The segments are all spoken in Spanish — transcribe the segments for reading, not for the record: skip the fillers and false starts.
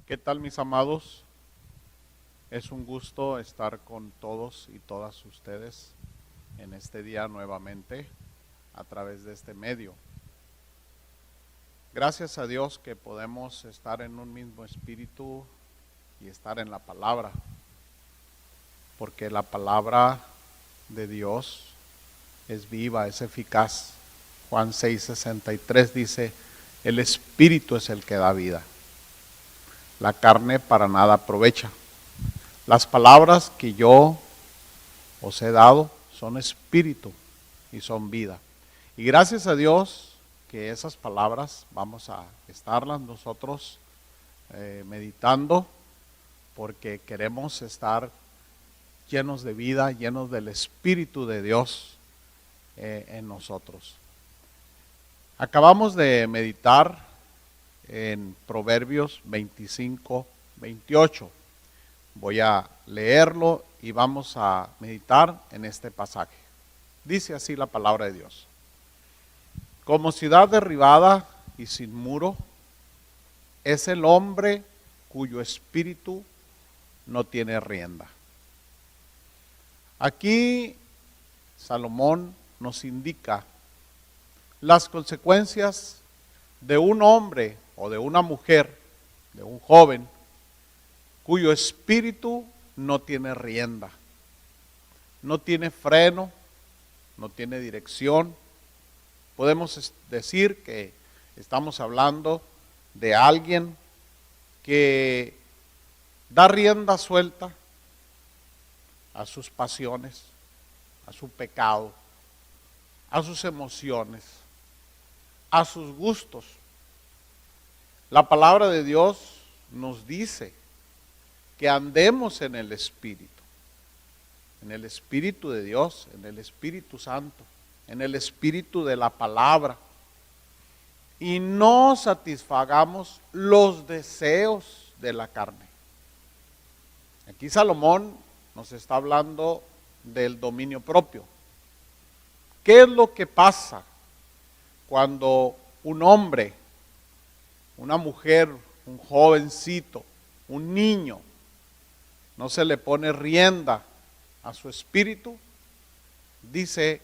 ¿Qué tal, mis amados? Es un gusto estar con todos y todas ustedes en este día nuevamente a través de este medio. Gracias a Dios que podemos estar en un mismo espíritu y estar en la palabra, porque la palabra de Dios es viva, es eficaz. Juan 6:63 dice, el espíritu es el que da vida. La carne para nada aprovecha. Las palabras que yo os he dado son espíritu y son vida. Y gracias a Dios que esas palabras vamos a estarlas nosotros meditando, porque queremos estar llenos de vida, llenos del Espíritu de Dios en nosotros. Acabamos de meditar en Proverbios 25-28. Voy a leerlo y vamos a meditar en este pasaje. Dice así la palabra de Dios. Como ciudad derribada y sin muro, es el hombre cuyo espíritu no tiene rienda. Aquí Salomón nos indica las consecuencias de un hombre o de una mujer, de un joven, cuyo espíritu no tiene rienda, no tiene freno, no tiene dirección. Podemos decir que estamos hablando de alguien que da rienda suelta a sus pasiones, a su pecado, a sus emociones, a sus gustos. La palabra de Dios nos dice que andemos en el Espíritu de Dios, en el Espíritu Santo, en el Espíritu de la palabra, y no satisfagamos los deseos de la carne. Aquí Salomón nos está hablando del dominio propio. ¿Qué es lo que pasa cuando un hombre, una mujer, un jovencito, un niño, no se le pone rienda a su espíritu? Dice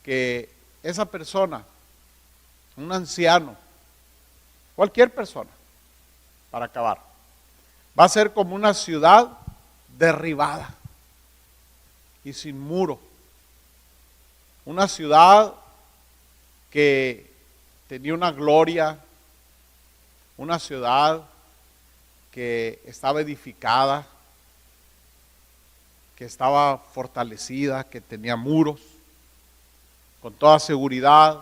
que esa persona, un anciano, cualquier persona, para acabar, va a ser como una ciudad derribada y sin muro. Una ciudad que tenía una gloria, una ciudad que estaba edificada, que estaba fortalecida, que tenía muros, con toda seguridad,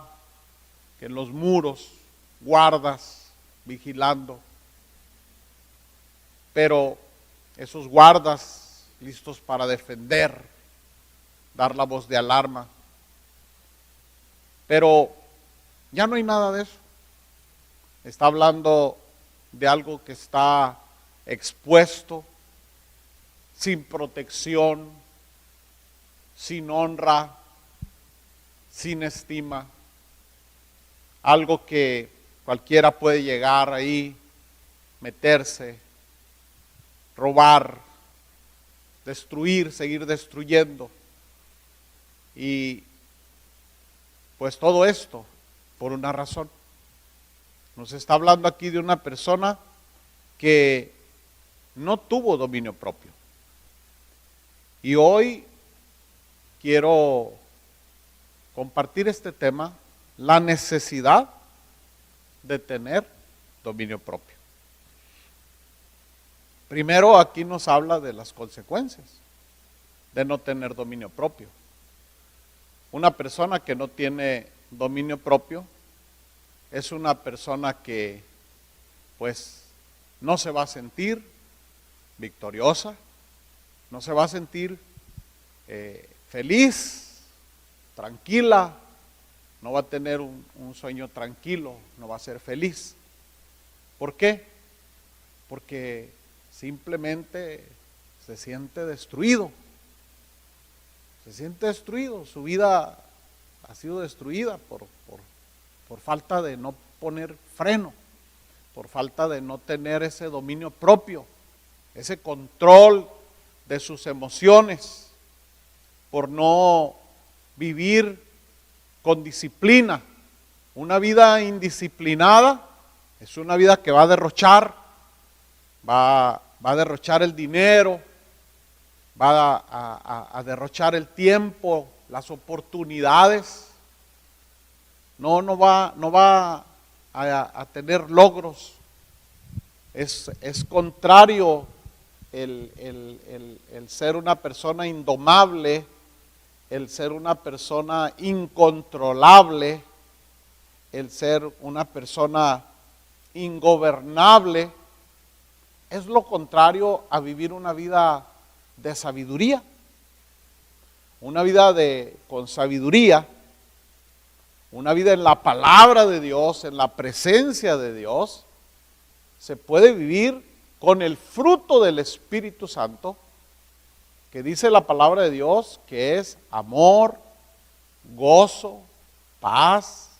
que en los muros, guardas vigilando, pero esos guardas listos para defender, dar la voz de alarma. Pero ya no hay nada de eso. Está hablando de algo que está expuesto, sin protección, sin honra, sin estima. Algo que cualquiera puede llegar ahí, meterse, robar, destruir, seguir destruyendo. Y pues todo esto por una razón. Nos está hablando aquí de una persona que no tuvo dominio propio. Y hoy quiero compartir este tema, la necesidad de tener dominio propio. Primero, aquí nos habla de las consecuencias de no tener dominio propio. Una persona que no tiene dominio propio es una persona que pues no se va a sentir victoriosa, no se va a sentir feliz, tranquila, no va a tener un sueño tranquilo, no va a ser feliz. ¿Por qué? Porque simplemente se siente destruido. Se siente destruido, su vida ha sido destruida por falta de no poner freno, por falta de no tener ese dominio propio, ese control de sus emociones, por no vivir con disciplina. Una vida indisciplinada es una vida que va a derrochar, va a derrochar el dinero, va a derrochar el tiempo, las oportunidades. No va a tener logros. Es contrario el ser una persona indomable, el ser una persona incontrolable, el ser una persona ingobernable. Es lo contrario a vivir una vida de sabiduría. Una vida con sabiduría, una vida en la palabra de Dios, en la presencia de Dios, se puede vivir con el fruto del Espíritu Santo, que dice la palabra de Dios, que es amor, gozo, paz,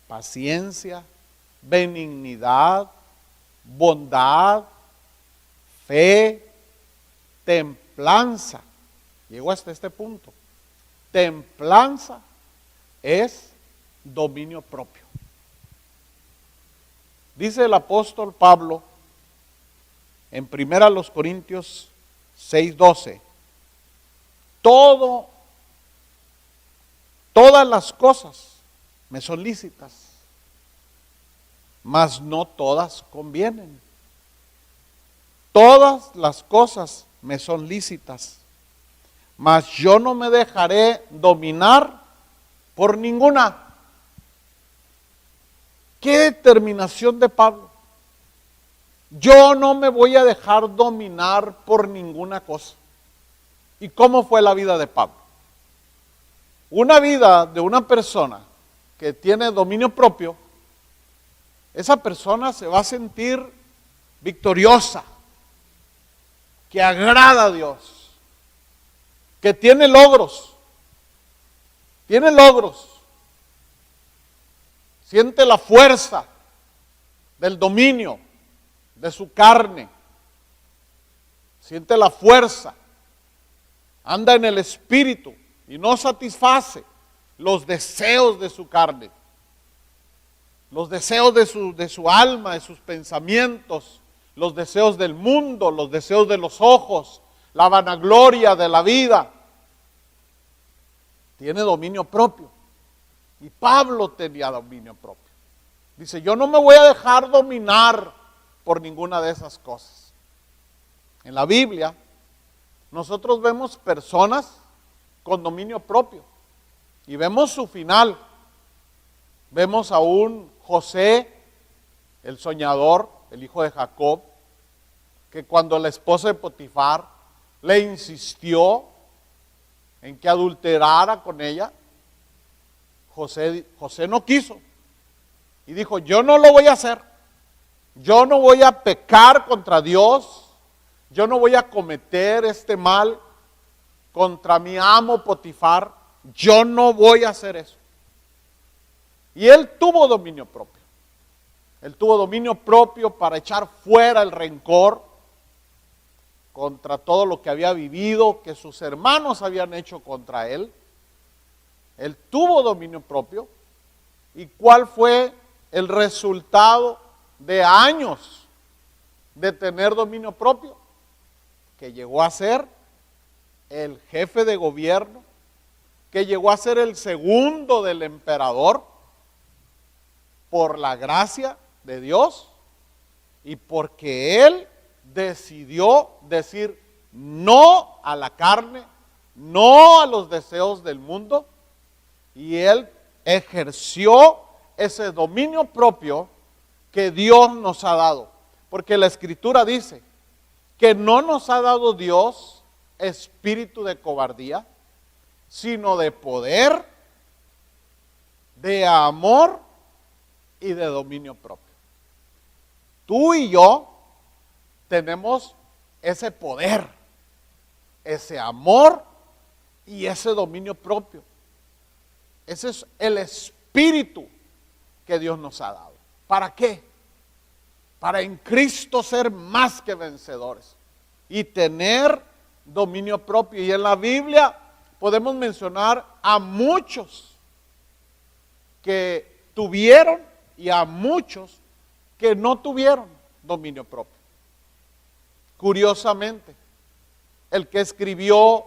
paciencia, benignidad, bondad, fe, templanza. Llegó hasta este punto. Templanza es dominio propio. Dice el apóstol Pablo en 1 Corintios 6:12, todas las cosas me son lícitas, mas no todas convienen. Todas las cosas me son lícitas, mas yo no me dejaré dominar por ninguna. ¡Qué determinación de Pablo! Yo no me voy a dejar dominar por ninguna cosa. ¿Y cómo fue la vida de Pablo? Una vida de una persona que tiene dominio propio, esa persona se va a sentir victoriosa, que agrada a Dios, que tiene logros, siente la fuerza del dominio de su carne, siente la fuerza, anda en el espíritu y no satisface los deseos de su carne, los deseos de su alma, de sus pensamientos, los deseos del mundo, los deseos de los ojos, la vanagloria de la vida. Tiene dominio propio. Y Pablo tenía dominio propio. Dice, yo no me voy a dejar dominar por ninguna de esas cosas. En la Biblia, nosotros vemos personas con dominio propio. Y vemos su final. Vemos a un José, el soñador, el hijo de Jacob, que cuando la esposa de Potifar le insistió en que adulterara con ella, José no quiso y dijo, yo no lo voy a hacer, yo no voy a pecar contra Dios, yo no voy a cometer este mal contra mi amo Potifar, yo no voy a hacer eso. Y él tuvo dominio propio. Él tuvo dominio propio para echar fuera el rencor contra todo lo que había vivido, que sus hermanos habían hecho contra él. Él tuvo dominio propio. ¿Y cuál fue el resultado de años de tener dominio propio? Que llegó a ser el jefe de gobierno, que llegó a ser el segundo del emperador, por la gracia de Dios y porque él decidió decir no a la carne, no a los deseos del mundo, y él ejerció ese dominio propio que Dios nos ha dado. Porque la Escritura dice que no nos ha dado Dios espíritu de cobardía, sino de poder, de amor y de dominio propio. Tú y yo tenemos ese poder, ese amor y ese dominio propio. Ese es el espíritu que Dios nos ha dado. ¿Para qué? para en Cristo ser más que vencedores y tener dominio propio. Y en la Biblia podemos mencionar a muchos que tuvieron y a muchos que no tuvieron dominio propio. Curiosamente, el que escribió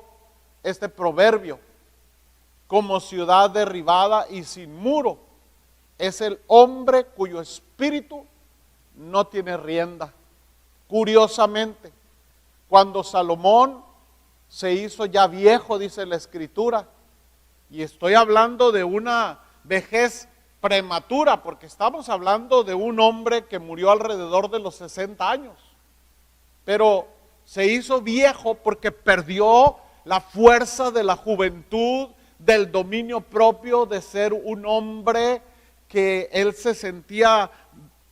este proverbio, como ciudad derribada y sin muro, es el hombre cuyo espíritu no tiene rienda. Curiosamente, cuando Salomón se hizo ya viejo, dice la Escritura, y estoy hablando de una vejez prematura, porque estamos hablando de un hombre que murió alrededor de los 60 años, pero se hizo viejo porque perdió la fuerza de la juventud, del dominio propio, de ser un hombre que él se sentía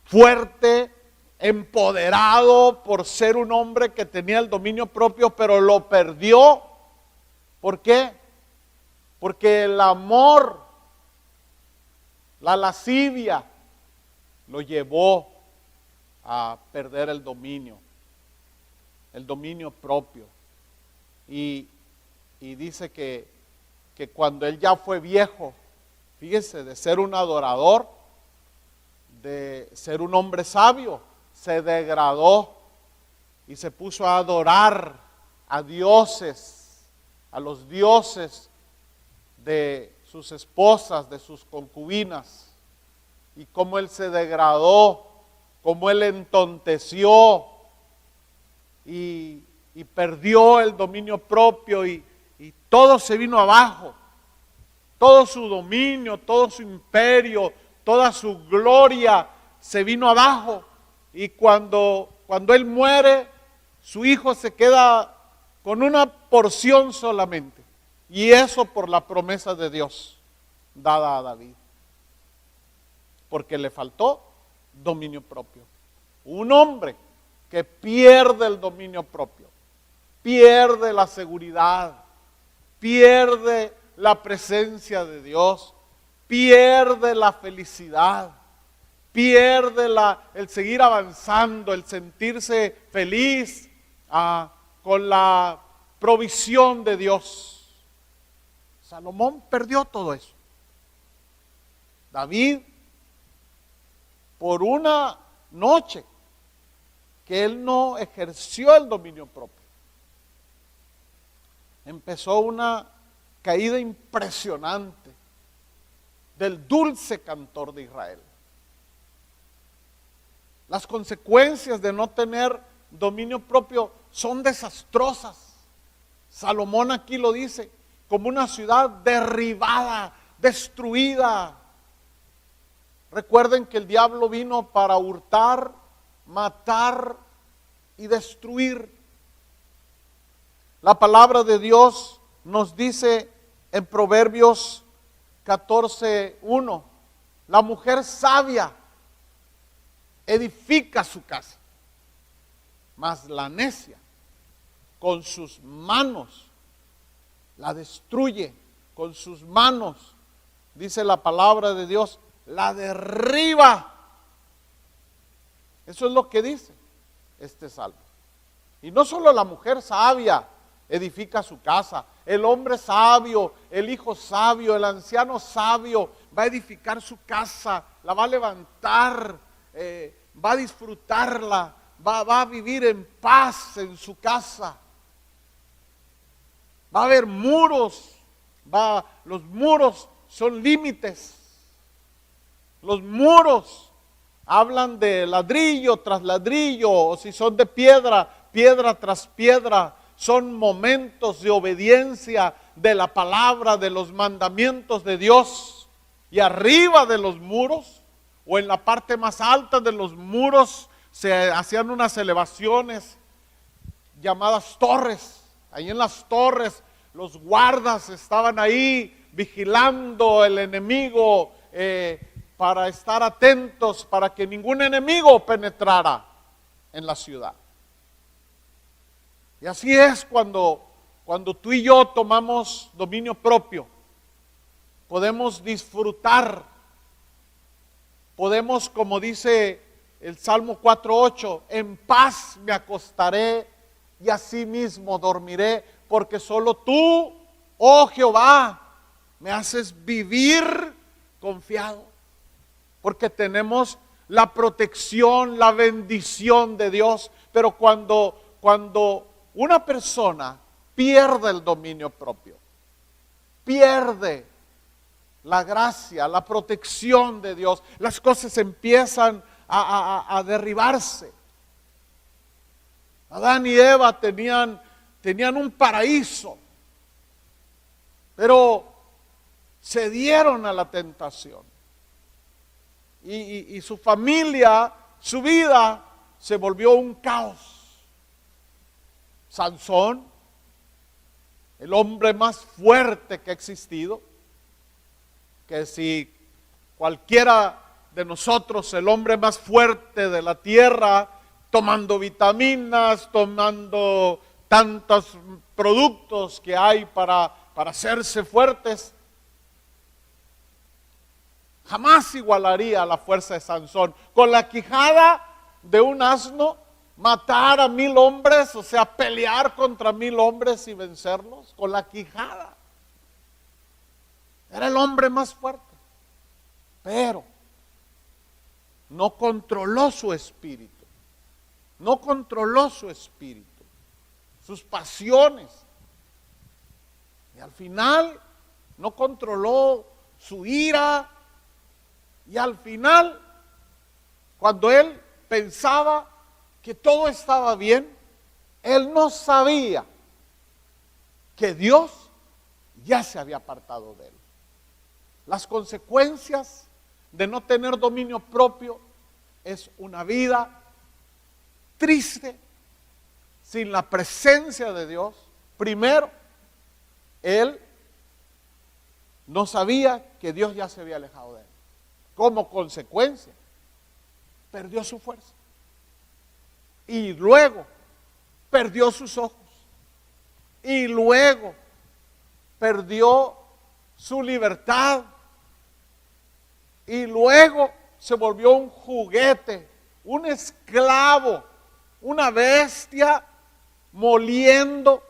fuerte, empoderado por ser un hombre que tenía el dominio propio, pero lo perdió. ¿Por qué? Porque el amor, la lascivia, lo llevó a perder el dominio propio. Y dice que cuando él ya fue viejo, fíjese, de ser un adorador, de ser un hombre sabio, se degradó y se puso a adorar a dioses, a los dioses de sus esposas, de sus concubinas, y cómo él se degradó, cómo él entonteció y perdió el dominio propio y todo se vino abajo, todo su dominio, todo su imperio, toda su gloria se vino abajo. Y cuando él muere, su hijo se queda con una porción solamente. Y eso por la promesa de Dios dada a David. Porque le faltó dominio propio. Un hombre que pierde el dominio propio, pierde la seguridad, pierde la presencia de Dios, pierde la felicidad, pierde el seguir avanzando, el sentirse feliz con la provisión de Dios. Salomón perdió todo eso. David, por una noche que él no ejerció el dominio propio, empezó una caída impresionante del dulce cantor de Israel. Las consecuencias de no tener dominio propio son desastrosas. Salomón aquí lo dice, como una ciudad derribada, destruida. Recuerden que el diablo vino para hurtar, matar y destruir. La palabra de Dios nos dice en Proverbios 14:1, la mujer sabia edifica su casa, mas la necia con sus manos la destruye, con sus manos, dice la palabra de Dios, la derriba. Eso es lo que dice este salmo. Y no solo la mujer sabia edifica su casa, el hombre sabio, el hijo sabio, el anciano sabio va a edificar su casa, la va a levantar, va a disfrutarla, va a vivir en paz en su casa. Va a haber muros, los muros son límites. Los muros hablan de ladrillo tras ladrillo, o si son de piedra, piedra tras piedra. Son momentos de obediencia de la palabra, de los mandamientos de Dios. Y arriba de los muros, o en la parte más alta de los muros, se hacían unas elevaciones llamadas torres. Ahí en las torres los guardas estaban ahí vigilando el enemigo, para estar atentos, para que ningún enemigo penetrara en la ciudad. Y así es cuando tú y yo tomamos dominio propio, podemos disfrutar, podemos, como dice el Salmo 4:8, en paz me acostaré y asimismo dormiré, porque solo tú, oh Jehová, me haces vivir confiado. Porque tenemos la protección, la bendición de Dios. Pero cuando una persona pierde el dominio propio, pierde la gracia, la protección de Dios, las cosas empiezan a derribarse. Adán y Eva tenían un paraíso, pero cedieron a la tentación. Y su familia, su vida, se volvió un caos. Sansón, el hombre más fuerte que ha existido, que si cualquiera de nosotros, el hombre más fuerte de la tierra, tomando vitaminas, tomando tantos productos que hay para hacerse fuertes, jamás igualaría a la fuerza de Sansón. Con la quijada de un asno, matar a 1000 hombres, o sea, pelear contra 1000 hombres y vencerlos, con la quijada. Era el hombre más fuerte, pero no controló su espíritu, no controló su espíritu, sus pasiones, y al final no controló su ira, y al final, cuando él pensaba que todo estaba bien, él no sabía que Dios ya se había apartado de él. Las consecuencias de no tener dominio propio es una vida triste, sin la presencia de Dios. Primero, él no sabía que Dios ya se había alejado de él. Como consecuencia, perdió su fuerza. Y luego, perdió sus ojos. Y luego, perdió su libertad. Y luego se volvió un juguete, un esclavo, una bestia moliendo.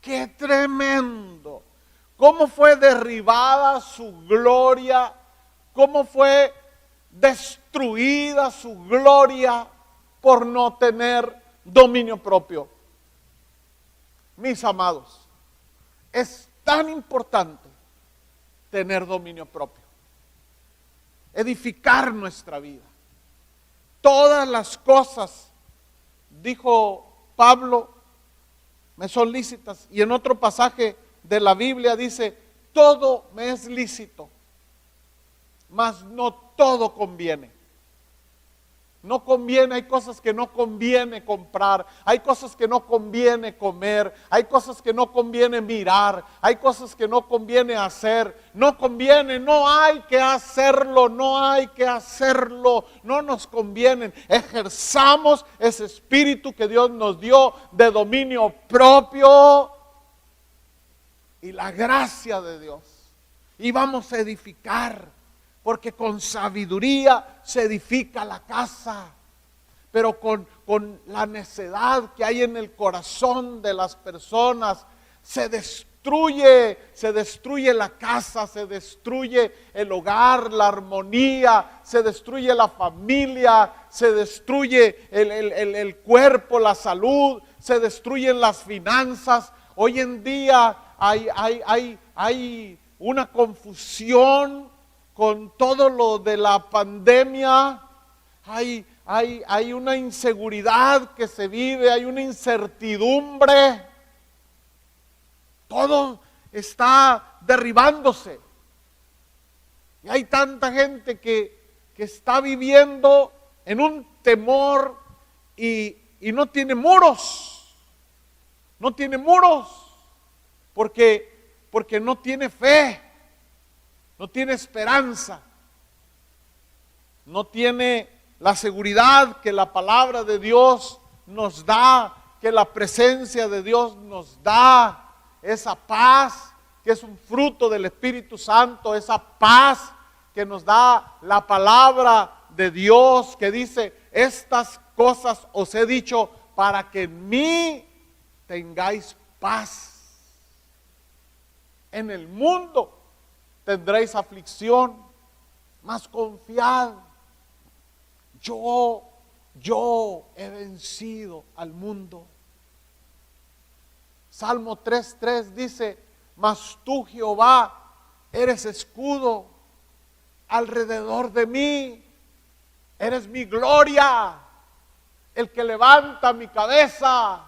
¡Qué tremendo! ¿Cómo fue derribada su gloria? ¿Cómo fue destruida su gloria por no tener dominio propio? Mis amados, es tan importante tener dominio propio, edificar nuestra vida. Todas las cosas, dijo Pablo, me son lícitas. Y en otro pasaje de la Biblia dice, todo me es lícito, mas no todo conviene. No conviene, hay cosas que no conviene comprar, hay cosas que no conviene comer, hay cosas que no conviene mirar, hay cosas que no conviene hacer, no conviene, no hay que hacerlo, no hay que hacerlo, no nos convienen. Ejerzamos ese espíritu que Dios nos dio de dominio propio y la gracia de Dios, y vamos a edificar. Porque con sabiduría se edifica la casa, pero con la necedad que hay en el corazón de las personas, se destruye la casa, se destruye el hogar, la armonía, se destruye la familia, se destruye el cuerpo, la salud, se destruyen las finanzas. Hoy en día hay una confusión con todo lo de la pandemia. Hay una inseguridad que se vive, hay una incertidumbre. Todo está derribándose. Y hay tanta gente que está viviendo en un temor y no tiene muros. No tiene muros porque no tiene fe. No tiene esperanza, no tiene la seguridad que la palabra de Dios nos da, que la presencia de Dios nos da, esa paz que es un fruto del Espíritu Santo, esa paz que nos da la palabra de Dios que dice, estas cosas os he dicho para que en mí tengáis paz. En el mundo tendréis aflicción, mas confiad. Yo he vencido al mundo. Salmo 3:3 dice, mas tú, Jehová, eres escudo alrededor de mí, eres mi gloria, el que levanta mi cabeza.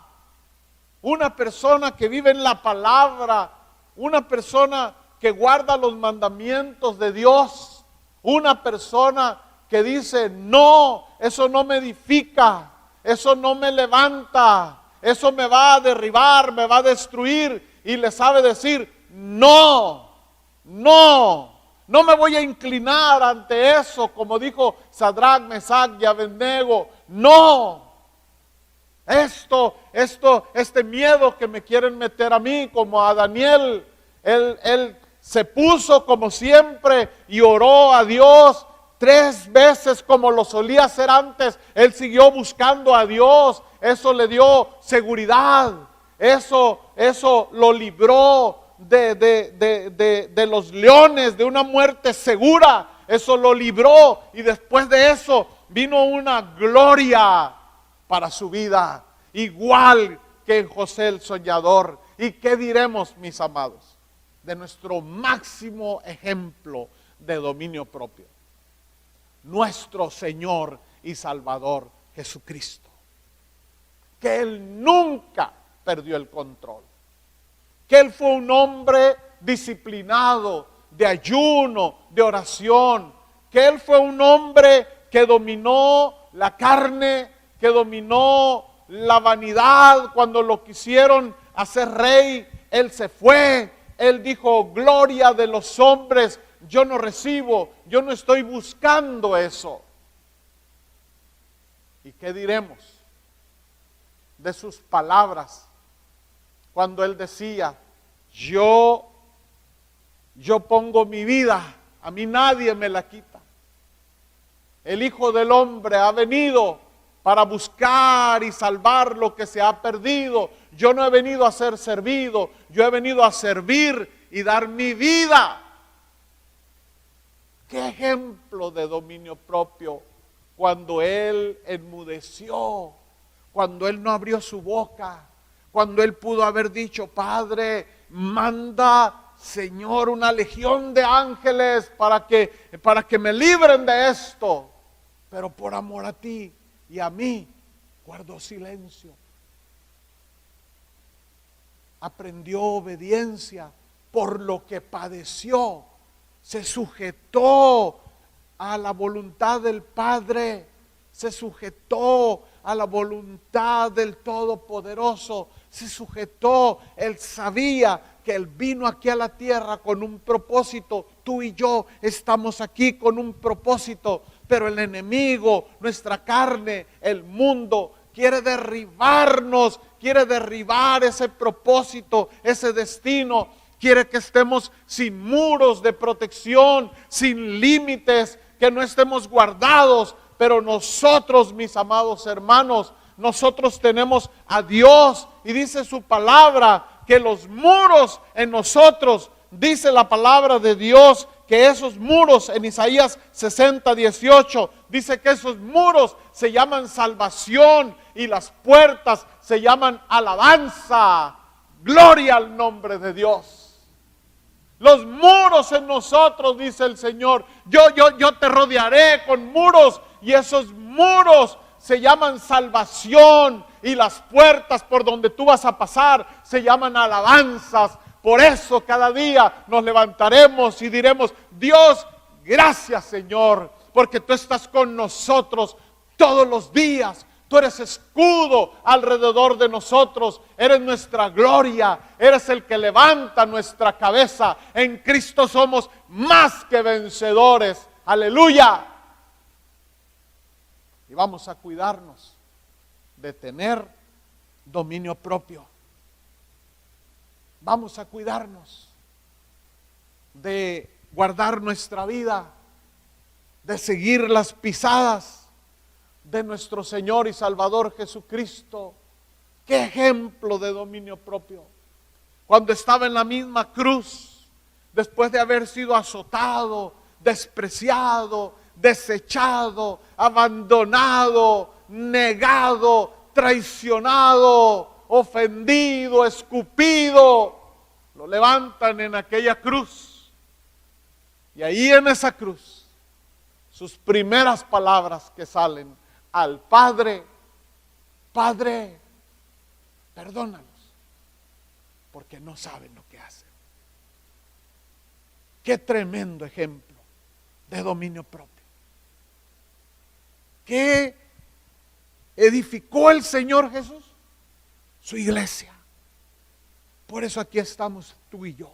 Una persona que vive en la palabra, una persona que guarda los mandamientos de Dios, una persona que dice, no, eso no me edifica, eso no me levanta, eso me va a derribar, me va a destruir, y le sabe decir, no me voy a inclinar ante eso, como dijo Sadrach, Mesach y Abednego. No, este miedo que me quieren meter a mí, como a Daniel, él se puso como siempre y oró a Dios 3 veces como lo solía hacer antes. Él siguió buscando a Dios, eso le dio seguridad, eso lo libró de los leones, de una muerte segura, eso lo libró, y después de eso vino una gloria para su vida, igual que en José el soñador. ¿Y qué diremos, mis amados, de nuestro máximo ejemplo de dominio propio? Nuestro Señor y Salvador Jesucristo, que Él nunca perdió el control, que Él fue un hombre disciplinado, de ayuno, de oración, que Él fue un hombre que dominó la carne, que dominó la vanidad. Cuando lo quisieron hacer rey, Él se fue. Él dijo, gloria de los hombres yo no recibo, yo no estoy buscando eso. ¿Y qué diremos de sus palabras cuando Él decía, yo pongo mi vida, a mí nadie me la quita? El Hijo del Hombre ha venido para buscar y salvar lo que se ha perdido. Yo no he venido a ser servido, yo he venido a servir y dar mi vida. Qué ejemplo de dominio propio, cuando Él enmudeció, cuando Él no abrió su boca, cuando Él pudo haber dicho, Padre, manda, Señor, una legión de ángeles para que me libren de esto. Pero por amor a ti y a mí, guardó silencio. Aprendió obediencia por lo que padeció. Se sujetó a la voluntad del Padre, se sujetó a la voluntad del Todopoderoso, se sujetó. Él sabía que Él vino aquí a la tierra con un propósito. Tú y yo estamos aquí con un propósito, pero el enemigo, nuestra carne, el mundo, quiere derribarnos, quiere derribar ese propósito, ese destino. Quiere que estemos sin muros de protección, sin límites, que no estemos guardados. Pero nosotros, mis amados hermanos, nosotros tenemos a Dios, y dice su palabra que los muros en nosotros, dice la palabra de Dios, que esos muros en Isaías 60:18, dice que esos muros se llaman salvación y las puertas se llaman alabanza. Gloria al nombre de Dios. Los muros en nosotros, dice el Señor, yo te rodearé con muros, y esos muros se llaman salvación, y las puertas por donde tú vas a pasar se llaman alabanzas. Por eso cada día nos levantaremos y diremos, Dios, gracias Señor, porque tú estás con nosotros todos los días. Tú eres escudo alrededor de nosotros, eres nuestra gloria, eres el que levanta nuestra cabeza. En Cristo somos más que vencedores. Aleluya. Y vamos a cuidarnos de tener dominio propio. Vamos a cuidarnos de guardar nuestra vida de seguir las pisadas de nuestro Señor y Salvador Jesucristo. ¡Qué ejemplo de dominio propio! Cuando estaba en la misma cruz, después de haber sido azotado, despreciado, desechado, abandonado, negado, traicionado, ofendido, escupido, lo levantan en aquella cruz. Y ahí en esa cruz, sus primeras palabras que salen al Padre: Padre, perdónalos, porque no saben lo que hacen. Qué tremendo ejemplo de dominio propio. ¿Qué edificó el Señor Jesús? Su iglesia. Por eso aquí estamos tú y yo,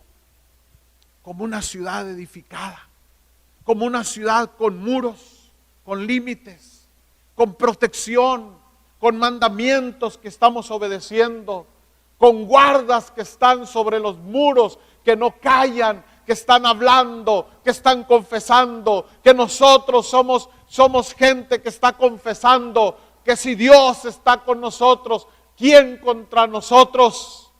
como una ciudad edificada, como una ciudad con muros, con límites, con protección, con mandamientos que estamos obedeciendo, con guardas que están sobre los muros, que no callan, que están hablando, que están confesando, que nosotros somos gente que está confesando que si Dios está con nosotros, ¿quién contra nosotros?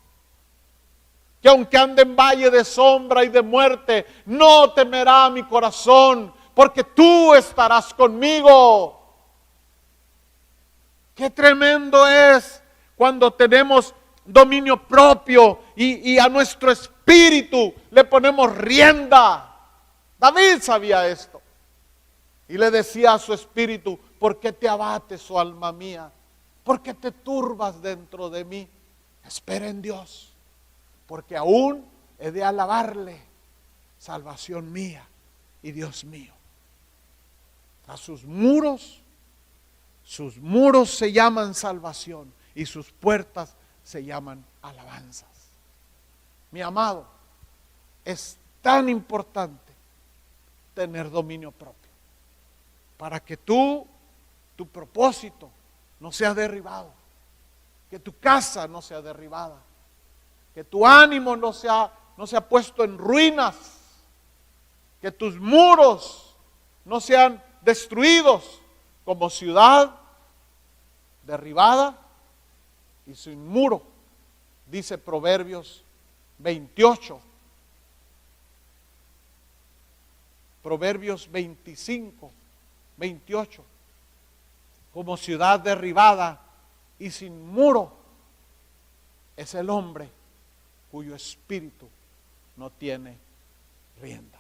Que aunque ande en valle de sombra y de muerte, no temerá mi corazón, porque tú estarás conmigo. Qué tremendo es cuando tenemos dominio propio y a nuestro espíritu le ponemos rienda. David sabía esto y le decía a su espíritu: ¿por qué te abates, oh alma mía? ¿Por qué te turbas dentro de mí? Espera en Dios, porque aún he de alabarle, salvación mía y Dios mío. A sus muros se llaman salvación y sus puertas se llaman alabanzas. Mi amado, es tan importante tener dominio propio para que tu propósito no sea derribado, que tu casa no sea derribada, que tu ánimo no sea puesto en ruinas, que tus muros no sean destruidos como ciudad derribada y sin muro, dice Proverbios 28, Proverbios 25, 28, como ciudad derribada y sin muro es el hombre cuyo espíritu no tiene rienda.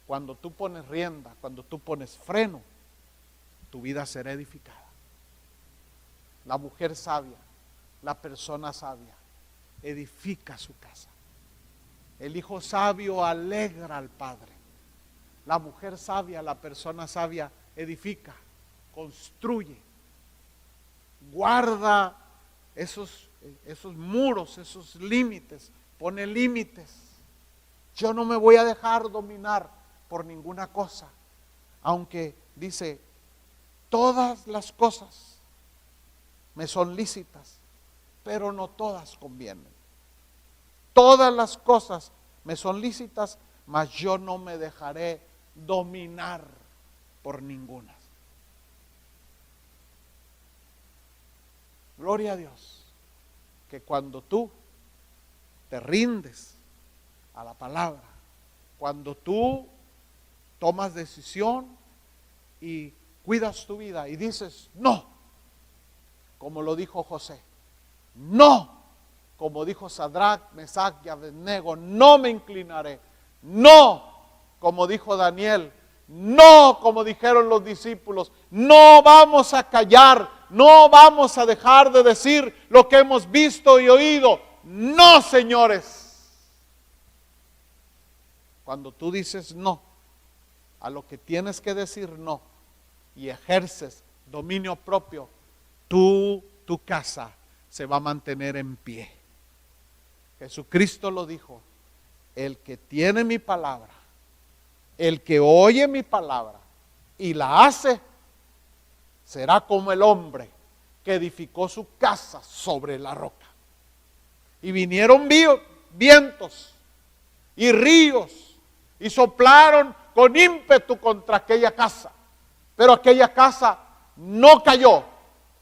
Cuando tú pones rienda, cuando tú pones freno, tu vida será edificada. La mujer sabia, la persona sabia, edifica su casa. El hijo sabio alegra al padre. La mujer sabia, la persona sabia, edifica, construye, guarda esos muros, esos límites, pone límites. Yo no me voy a dejar dominar por ninguna cosa, aunque dice: todas las cosas me son lícitas, pero no todas convienen. Todas las cosas me son lícitas, mas yo no me dejaré dominar por ninguna. Gloria a Dios, que cuando tú te rindes a la palabra, cuando tú tomas decisión y cuidas tu vida y dices no, como lo dijo José, no, como dijo Sadrach, Mesach y Abednego, no me inclinaré, no, como dijo Daniel, no, como dijeron los discípulos, no vamos a callar, no vamos a dejar de decir lo que hemos visto y oído. No, señores. Cuando tú dices no a lo que tienes que decir no y ejerces dominio propio, tu casa se va a mantener en pie. Jesucristo lo dijo: el que tiene mi palabra, el que oye mi palabra y la hace, será como el hombre que edificó su casa sobre la roca. Y vinieron vientos y ríos y soplaron con ímpetu contra aquella casa. Pero aquella casa no cayó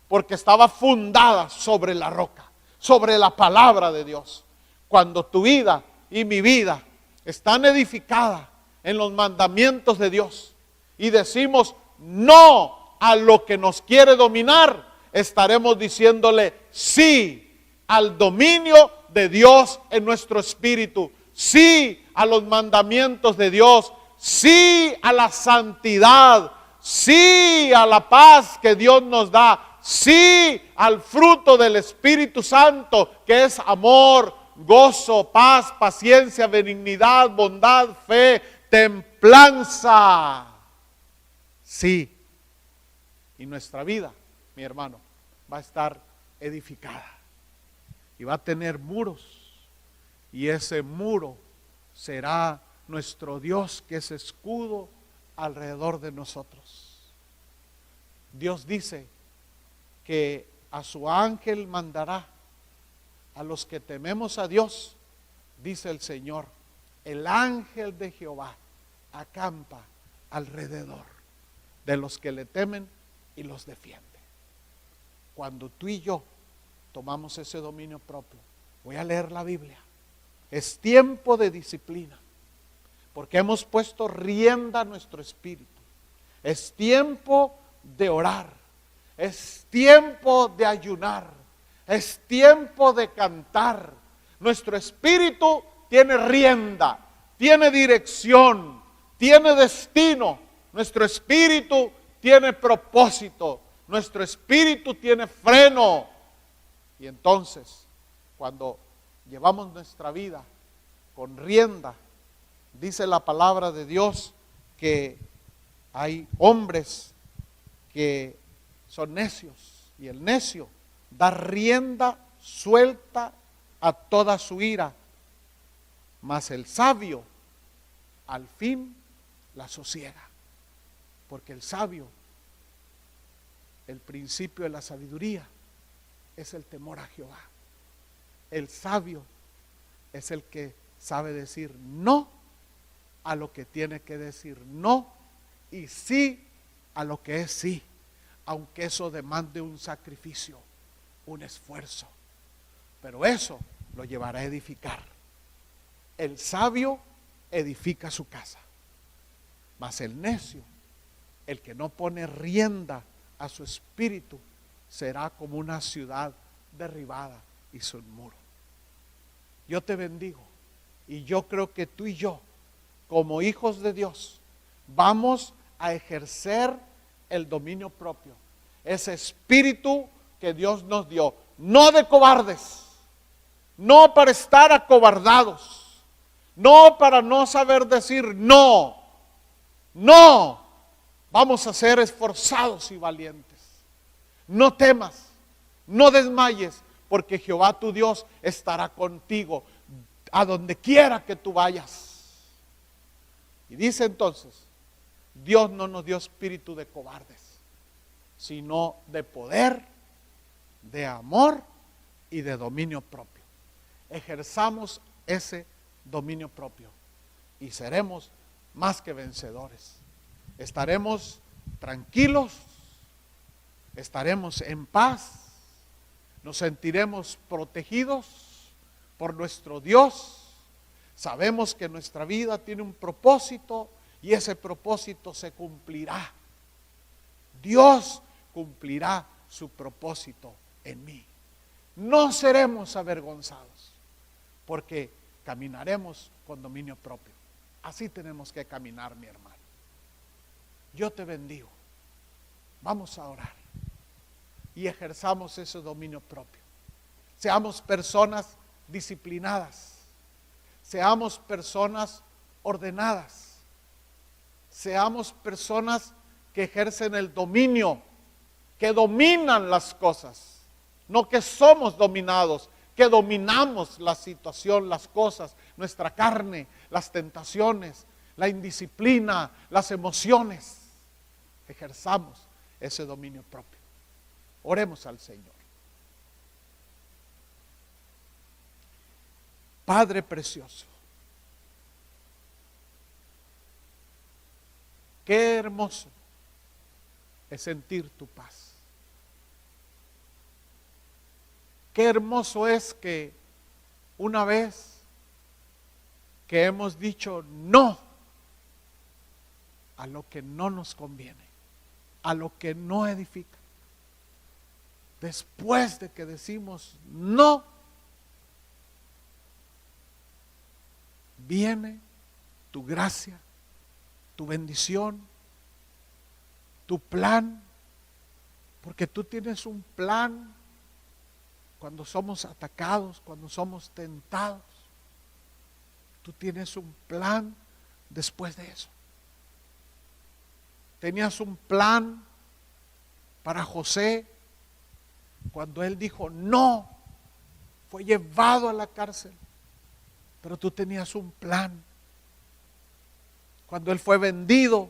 porque estaba fundada sobre la roca, sobre la palabra de Dios. Cuando tu vida y mi vida están edificadas en los mandamientos de Dios y decimos no a lo que nos quiere dominar, estaremos diciéndole sí al dominio de Dios en nuestro espíritu, sí a los mandamientos de Dios, sí a la santidad, sí a la paz que Dios nos da, sí al fruto del Espíritu Santo, que es amor, gozo, paz, paciencia, benignidad, bondad, fe, templanza. Sí. Y nuestra vida, mi hermano, va a estar edificada y va a tener muros, y ese muro será nuestro Dios, que es escudo alrededor de nosotros. Dios dice que a su ángel mandará a los que tememos a Dios, dice el Señor. El ángel de Jehová acampa alrededor de los que le temen y los defiende. Cuando tú y yo tomamos ese dominio propio, voy a leer la Biblia. Es tiempo de disciplina, porque hemos puesto rienda a nuestro espíritu. Es tiempo de orar, es tiempo de ayunar, es tiempo de cantar. Nuestro espíritu tiene rienda, tiene dirección, tiene destino. Nuestro espíritu tiene propósito, nuestro espíritu tiene freno. Y entonces, cuando llevamos nuestra vida con rienda, dice la palabra de Dios que hay hombres que son necios, y el necio da rienda suelta a toda su ira, mas el sabio al fin la sosiega. Porque el sabio, el principio de la sabiduría es el temor a Jehová. El sabio es el que sabe decir no a lo que tiene que decir no, y sí a lo que es sí, aunque eso demande un sacrificio, un esfuerzo. Pero eso lo llevará a edificar. El sabio edifica su casa, mas el necio, el que no pone rienda a su espíritu, será como una ciudad derribada y sin muro. Yo te bendigo, y yo creo que tú y yo, como hijos de Dios, vamos a ejercer el dominio propio, ese espíritu que Dios nos dio, no de cobardes, no para estar acobardados, no para no saber decir no, no, vamos a ser esforzados y valientes. No temas, no desmayes, porque Jehová tu Dios estará contigo a donde quiera que tú vayas. Y dice entonces, Dios no nos dio espíritu de cobardes, sino de poder, de amor y de dominio propio. Ejerzamos ese dominio propio y seremos más que vencedores. Estaremos tranquilos, estaremos en paz, nos sentiremos protegidos por nuestro Dios. Sabemos que nuestra vida tiene un propósito y ese propósito se cumplirá. Dios cumplirá su propósito en mí. No seremos avergonzados porque caminaremos con dominio propio. Así tenemos que caminar, mi hermano. Yo te bendigo. Vamos a orar y ejerzamos ese dominio propio. Seamos personas disciplinadas. Seamos personas ordenadas. Seamos personas que ejercen el dominio, que dominan las cosas. No que somos dominados, que dominamos la situación, las cosas, nuestra carne, las tentaciones, la indisciplina, las emociones. Ejerzamos ese dominio propio. Oremos al Señor. Padre precioso, Qué hermoso es sentir tu paz. Qué hermoso es que una vez que hemos dicho no a lo que no nos conviene, a lo que no edifica, después de que decimos no, viene tu gracia, tu bendición, tu plan, porque tú tienes un plan cuando somos atacados, cuando somos tentados. Tú tienes un plan después de eso. Tenías un plan para José cuando él dijo no, fue llevado a la cárcel, pero tú tenías un plan. Cuando él fue vendido,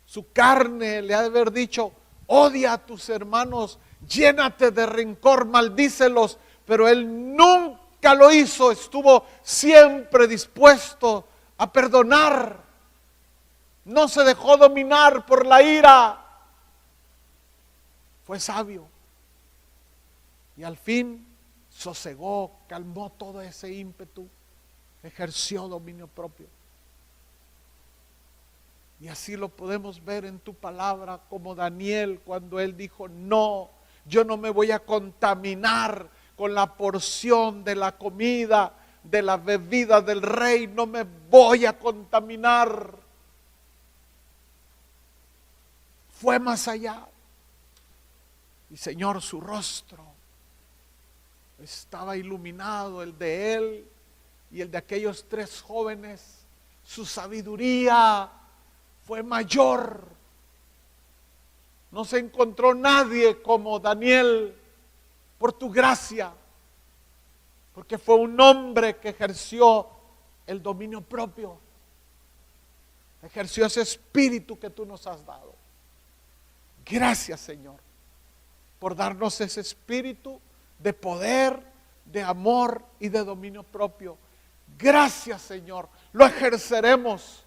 su carne le ha de haber dicho, odia a tus hermanos, llénate de rencor, maldícelos, pero él nunca lo hizo, estuvo siempre dispuesto a perdonar, no se dejó dominar por la ira, fue sabio y al fin sosegó, calmó todo ese ímpetu, ejerció dominio propio. Y así lo podemos ver en tu palabra, como Daniel cuando él dijo, no, yo no me voy a contaminar con la porción de la comida, de la bebida del rey, no me voy a contaminar. Fue más allá. Y Señor, su rostro estaba iluminado, el de él y el de aquellos 3 jóvenes. Su sabiduría fue mayor. No se encontró nadie como Daniel por tu gracia, porque fue un hombre que ejerció el dominio propio, ejerció ese espíritu que tú nos has dado. Gracias, Señor, por darnos ese espíritu de poder, de amor y de dominio propio. Gracias, Señor, lo ejerceremos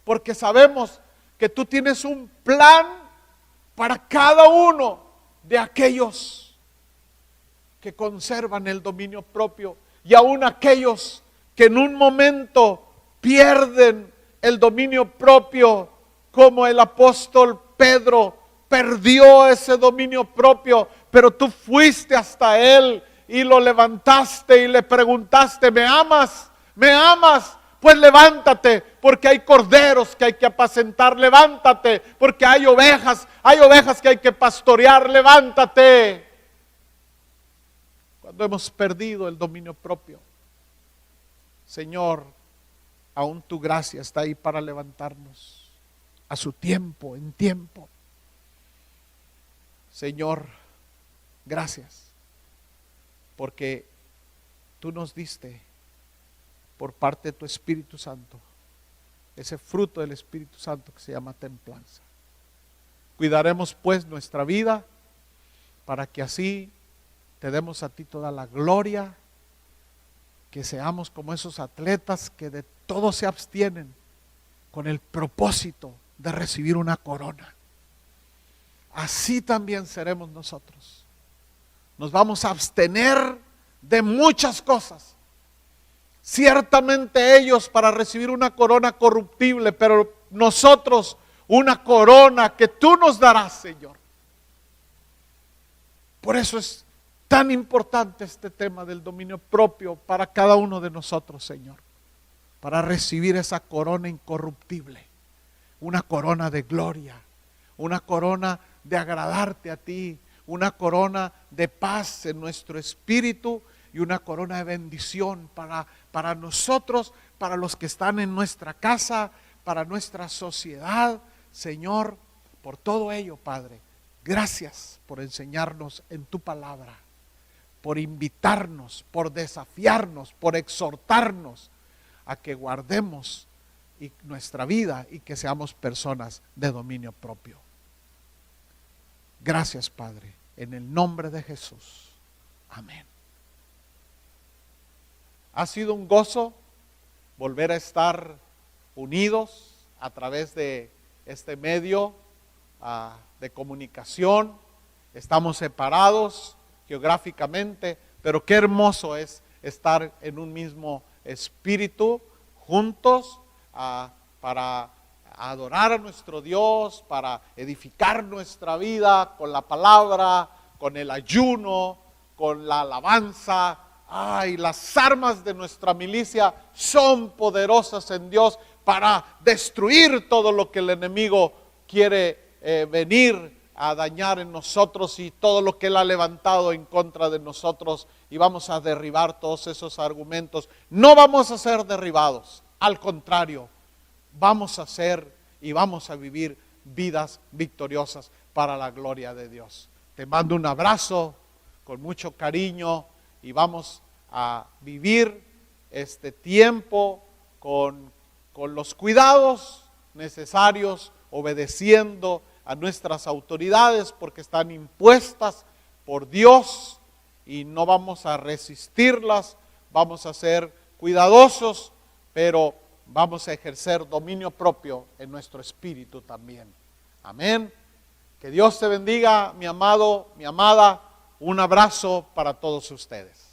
porque sabemos que tú tienes un plan para cada uno de aquellos que conservan el dominio propio y aún aquellos que en un momento pierden el dominio propio, como el apóstol Pedro perdió ese dominio propio, pero tú fuiste hasta él y lo levantaste y le preguntaste, ¿me amas? ¿Me amas? Pues levántate, porque hay corderos que hay que apacentar, levántate, porque hay ovejas que hay que pastorear, levántate. Cuando hemos perdido el dominio propio, Señor, aún tu gracia está ahí para levantarnos a su tiempo, en tiempo. Señor, gracias, porque tú nos diste por parte de tu Espíritu Santo ese fruto del Espíritu Santo que se llama templanza. Cuidaremos pues nuestra vida para que así te demos a ti toda la gloria, que seamos como esos atletas que de todo se abstienen con el propósito de recibir una corona. Así también seremos nosotros. Nos vamos a abstener de muchas cosas. Ciertamente ellos para recibir una corona corruptible, pero nosotros una corona que tú nos darás, Señor. Por eso es tan importante este tema del dominio propio para cada uno de nosotros, Señor. Para recibir esa corona incorruptible, una corona de gloria, una corona de agradarte a ti, una corona de paz en nuestro espíritu y una corona de bendición para nosotros, para los que están en nuestra casa, para nuestra sociedad. Señor, por todo ello, Padre, gracias por enseñarnos en tu palabra, por invitarnos, por desafiarnos, por exhortarnos a que guardemos nuestra vida y que seamos personas de dominio propio. Gracias, Padre, en el nombre de Jesús. Amén. Ha sido un gozo volver a estar unidos a través de este medio de comunicación. Estamos separados geográficamente, pero qué hermoso es estar en un mismo espíritu, juntos, para adorar a nuestro Dios, para edificar nuestra vida con la palabra, con el ayuno, con la alabanza. Ay, las armas de nuestra milicia son poderosas en Dios para destruir todo lo que el enemigo quiere venir a dañar en nosotros y todo lo que Él ha levantado en contra de nosotros, y vamos a derribar todos esos argumentos. No vamos a ser derribados, al contrario, vamos a ser y vamos a vivir vidas victoriosas para la gloria de Dios. Te mando un abrazo con mucho cariño y vamos a vivir este tiempo con los cuidados necesarios, obedeciendo a nuestras autoridades porque están impuestas por Dios y no vamos a resistirlas, vamos a ser cuidadosos, pero vamos a ejercer dominio propio en nuestro espíritu también. Amén. Que Dios te bendiga, mi amado, mi amada. Un abrazo para todos ustedes.